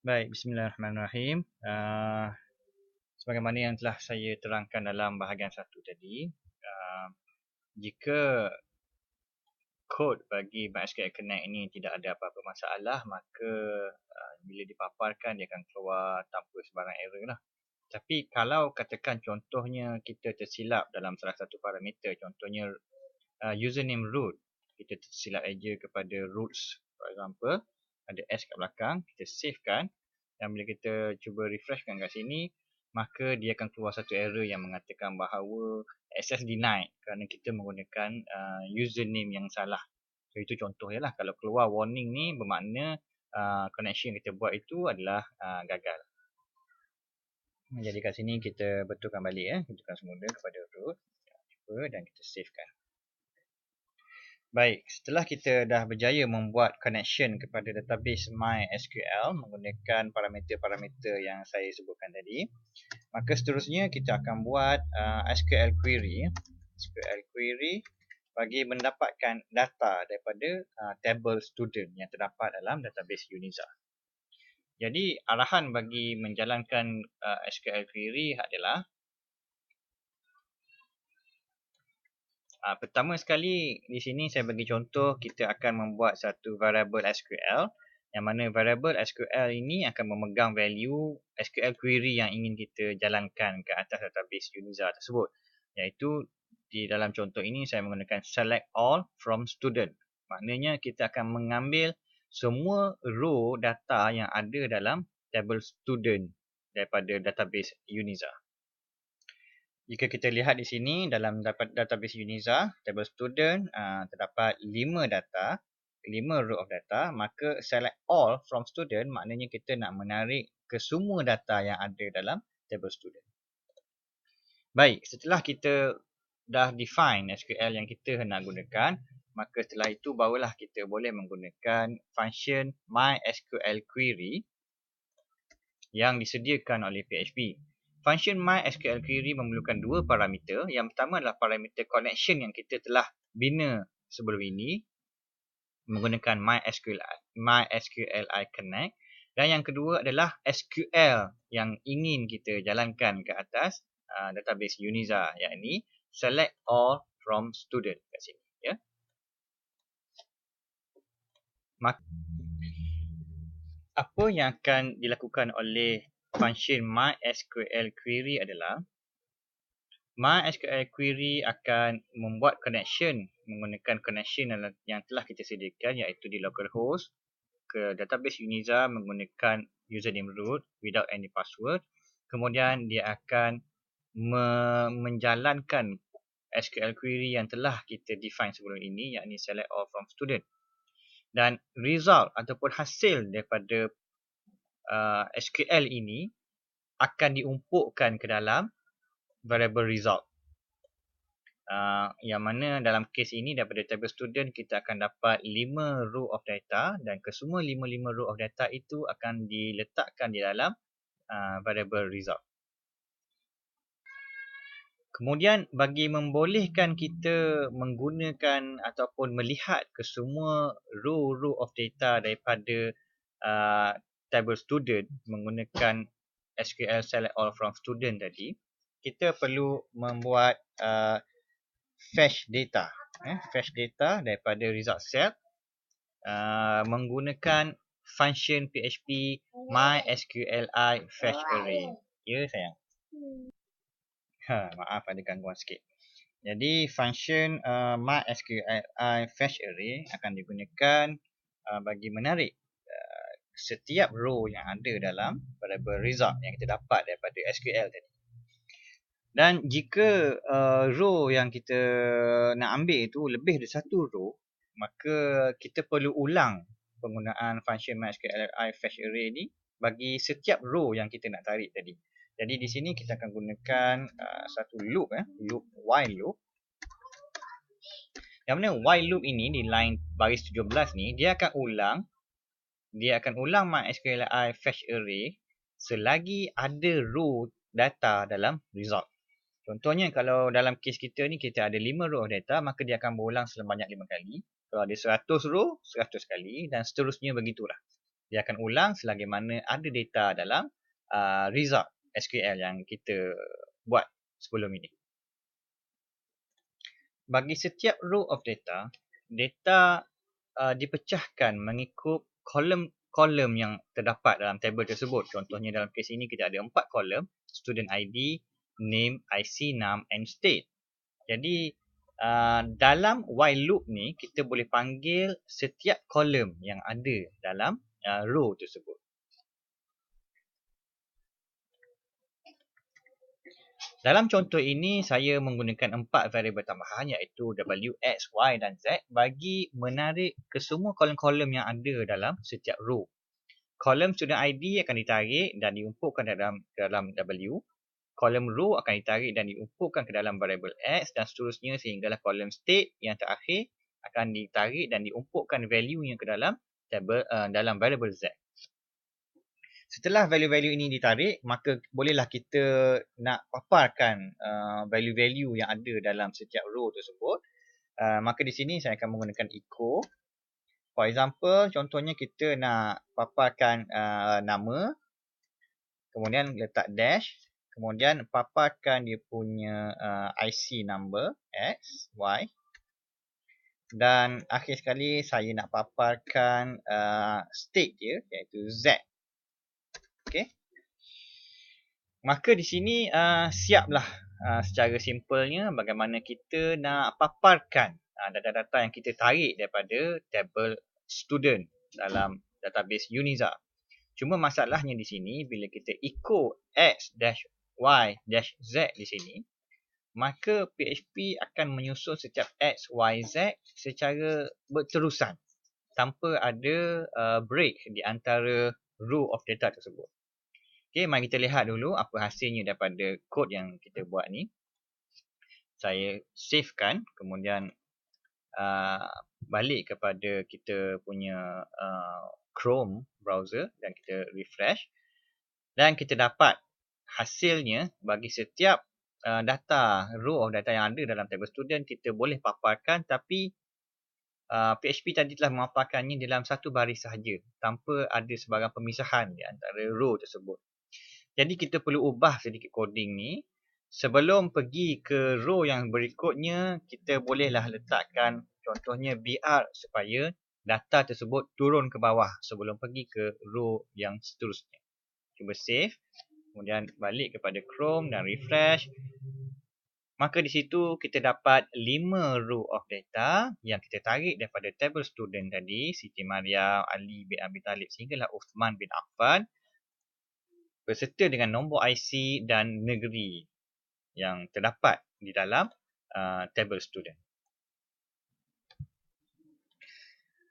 Baik, bismillahirrahmanirrahim. Sebagaimana yang telah saya terangkan dalam bahagian satu tadi, jika kod bagi MySQL Connect ini tidak ada apa-apa masalah, maka bila dipaparkan dia akan keluar tanpa sebarang error lah. Tapi kalau katakan contohnya kita tersilap dalam salah satu parameter, contohnya username root, kita tersilap aja kepada roots, for example, ada S kat belakang, kita savekan. Dan bila kita cuba refreshkan kat sini, maka dia akan keluar satu error yang mengatakan bahawa access denied kerana kita menggunakan username yang salah. So itu contoh je lah. Kalau keluar warning ni bermakna connection yang kita buat itu adalah gagal. Jadi kat sini kita betulkan balik betulkan semula kepada root. Cuba dan kita savekan. Baik, setelah kita dah berjaya membuat connection kepada database MySQL menggunakan parameter-parameter yang saya sebutkan tadi, maka seterusnya kita akan buat SQL query bagi mendapatkan data daripada table student yang terdapat dalam database Uniza. Jadi arahan bagi menjalankan SQL query adalah pertama sekali di sini saya bagi contoh kita akan membuat satu variable SQL yang mana variable SQL ini akan memegang value SQL query yang ingin kita jalankan ke atas database Uniza tersebut, iaitu di dalam contoh ini saya menggunakan select all from student. Maknanya kita akan mengambil semua row data yang ada dalam table student daripada database Uniza. Jika kita lihat di sini dalam database Uniza, table student terdapat 5 data, 5 row of data, maka select all from student maknanya kita nak menarik ke semua data yang ada dalam table student. Baik, setelah kita dah define SQL yang kita nak gunakan, maka setelah itu barulah kita boleh menggunakan function MySQL query yang disediakan oleh PHP. Function MySQL query memerlukan dua parameter. Yang pertama adalah parameter connection yang kita telah bina sebelum ini menggunakan MySQLi Connect. Dan yang kedua adalah SQL yang ingin kita jalankan ke atas database Uniza, yakni select all from student kat sini. Ya. Apa yang akan dilakukan oleh function MySQL query adalah MySQL query akan membuat connection menggunakan connection yang telah kita sediakan, iaitu di localhost ke database Uniza menggunakan username root without any password. Kemudian dia akan menjalankan SQL query yang telah kita define sebelum ini, yakni select all from student. Dan result ataupun hasil daripada SQL ini akan diumpukkan ke dalam variable result. Yang mana dalam kes ini daripada table student kita akan dapat 5 row of data dan kesemua 5 row of data itu akan diletakkan di dalam variable result. Kemudian bagi membolehkan kita menggunakan ataupun melihat ke semua row of data daripada table student menggunakan SQL select all from student tadi, kita perlu membuat fetch data. Fetch data daripada result set menggunakan function PHP MySQLi fetch array. Ya sayang. Maaf ada gangguan sikit. Jadi function MySQLi fetch array akan digunakan bagi menarik setiap row yang ada dalam variable result yang kita dapat daripada SQL tadi. Dan jika row yang kita nak ambil itu lebih dari satu row, maka kita perlu ulang penggunaan function MySQLi fetch array ni bagi setiap row yang kita nak tarik tadi. Jadi di sini kita akan gunakan satu loop, while loop. Yang mana while loop ini di line baris 17 ni dia akan ulang MySQLi fetch array selagi ada row data dalam result. Contohnya kalau dalam kes kita ni kita ada 5 row of data, maka dia akan berulang sebanyak 5 kali. Kalau ada 100 row, 100 kali dan seterusnya begitulah. dia akan ulang selagi mana ada data dalam result SQL yang kita buat sebelum ini. Bagi setiap row of data, data dipecahkan mengikut kolom yang terdapat dalam tabel tersebut. Contohnya dalam kes ini kita ada 4 kolom, student ID, name, IC, NAM and state. Jadi dalam while loop ni kita boleh panggil setiap kolom yang ada dalam row tersebut. Dalam contoh ini saya menggunakan 4 variabel tambahan iaitu W, X, Y dan Z bagi menarik ke semua kolom-kolom yang ada dalam setiap row. Kolom student ID akan ditarik dan diumpukkan dalam W. Kolom row akan ditarik dan diumpukkan ke dalam variabel X dan seterusnya sehinggalah kolom state yang terakhir akan ditarik dan diumpukkan value-nya ke dalam dalam variabel Z. Setelah value-value ini ditarik, maka bolehlah kita nak paparkan value-value yang ada dalam setiap row tersebut. Maka di sini saya akan menggunakan echo. For example, contohnya kita nak paparkan nama, kemudian letak dash, kemudian paparkan dia punya IC number X, Y. Dan akhir sekali saya nak paparkan state dia iaitu Z. Okay. Maka di sini siaplah secara simpelnya bagaimana kita nak paparkan data-data yang kita tarik daripada tabel student dalam database Uniza. Cuma masalahnya di sini bila kita echo X-Y-Z di sini, maka PHP akan menyusun setiap X, Y, Z secara berterusan tanpa ada break di antara row of data tersebut. Okay, mari kita lihat dulu apa hasilnya daripada kod yang kita buat ni. Saya savekan, kemudian balik kepada kita punya Chrome browser dan kita refresh. Dan kita dapat hasilnya bagi setiap data, row of data yang ada dalam table student kita boleh paparkan, tapi PHP tadi telah memaparkannya dalam satu baris sahaja tanpa ada sebarang pemisahan di antara row tersebut. Jadi kita perlu ubah sedikit coding ni. Sebelum pergi ke row yang berikutnya, kita bolehlah letakkan contohnya BR supaya data tersebut turun ke bawah sebelum pergi ke row yang seterusnya. Cuba save, kemudian balik kepada Chrome dan refresh. Maka di situ kita dapat 5 row of data yang kita tarik daripada table student tadi, Siti Maryam, Ali bin Abi Talib sehinggalah Uthman bin Affan, berserta dengan nombor IC dan negeri yang terdapat di dalam table student.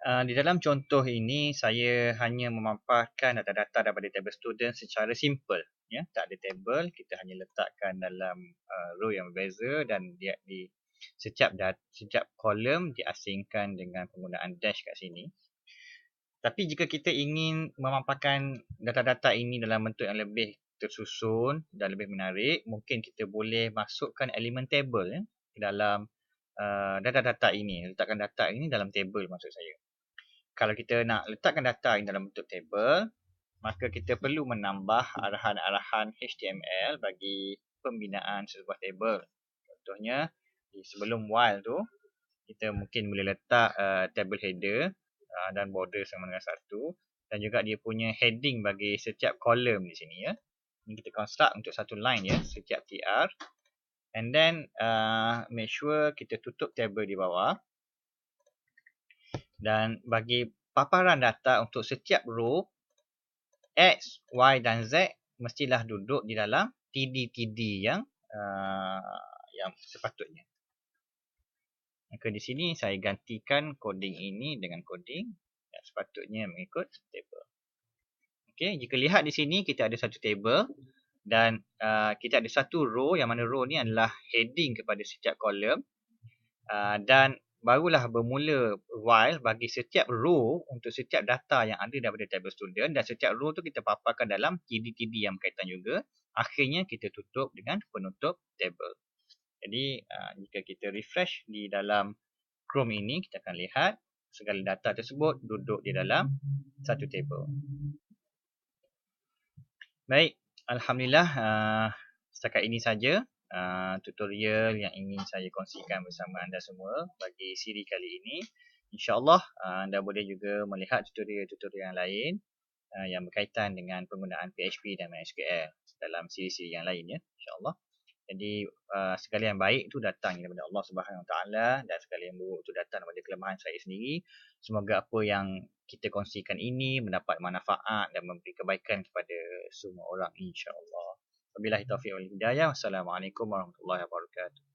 Di dalam contoh ini saya hanya memaparkan data-data daripada table student secara simple, ya, tak ada table, kita hanya letakkan dalam row yang berbeza dan dia di setiap kolom diasingkan dengan penggunaan dash kat sini. Tapi jika kita ingin memaparkan data-data ini dalam bentuk yang lebih tersusun dan lebih menarik, mungkin kita boleh masukkan elemen table ya, ke dalam data-data ini. Letakkan data ini dalam table maksud saya. Kalau kita nak letakkan data ini dalam bentuk table, maka kita perlu menambah arahan-arahan HTML bagi pembinaan sebuah table. Contohnya, di sebelum while tu, kita mungkin boleh letak table header dan border sama dengan 1 dan juga dia punya heading bagi setiap kolom di sini ya. Ini kita construct untuk satu line ya, setiap tr, and then make sure kita tutup table di bawah. Dan bagi paparan data untuk setiap row X, Y dan Z mestilah duduk di dalam TD-TD yang sepatutnya. Maka di sini saya gantikan coding ini dengan coding yang sepatutnya mengikut table. Okey, jika lihat di sini kita ada satu table dan kita ada satu row yang mana row ni adalah heading kepada setiap kolom dan barulah bermula while bagi setiap row untuk setiap data yang ada daripada table student dan setiap row tu kita paparkan dalam TD-TD yang berkaitan juga. Akhirnya kita tutup dengan penutup table. Jadi jika kita refresh di dalam Chrome ini, kita akan lihat segala data tersebut duduk di dalam satu table. Baik, Alhamdulillah, setakat ini saja tutorial yang ingin saya kongsikan bersama anda semua bagi siri kali ini. InsyaAllah anda boleh juga melihat tutorial-tutorial yang lain yang berkaitan dengan penggunaan PHP dan MySQL dalam siri-siri yang lain, ya, insyaAllah. Jadi segala yang baik itu datang daripada Allah Subhanahu Wa Taala dan segala yang buruk itu datang daripada kelemahan saya sendiri. Semoga apa yang kita kongsikan ini mendapat manfaat dan memberi kebaikan kepada semua orang, insya-Allah. Wabillahi taufiq wal hidayah. Wassalamualaikum warahmatullahi wabarakatuh.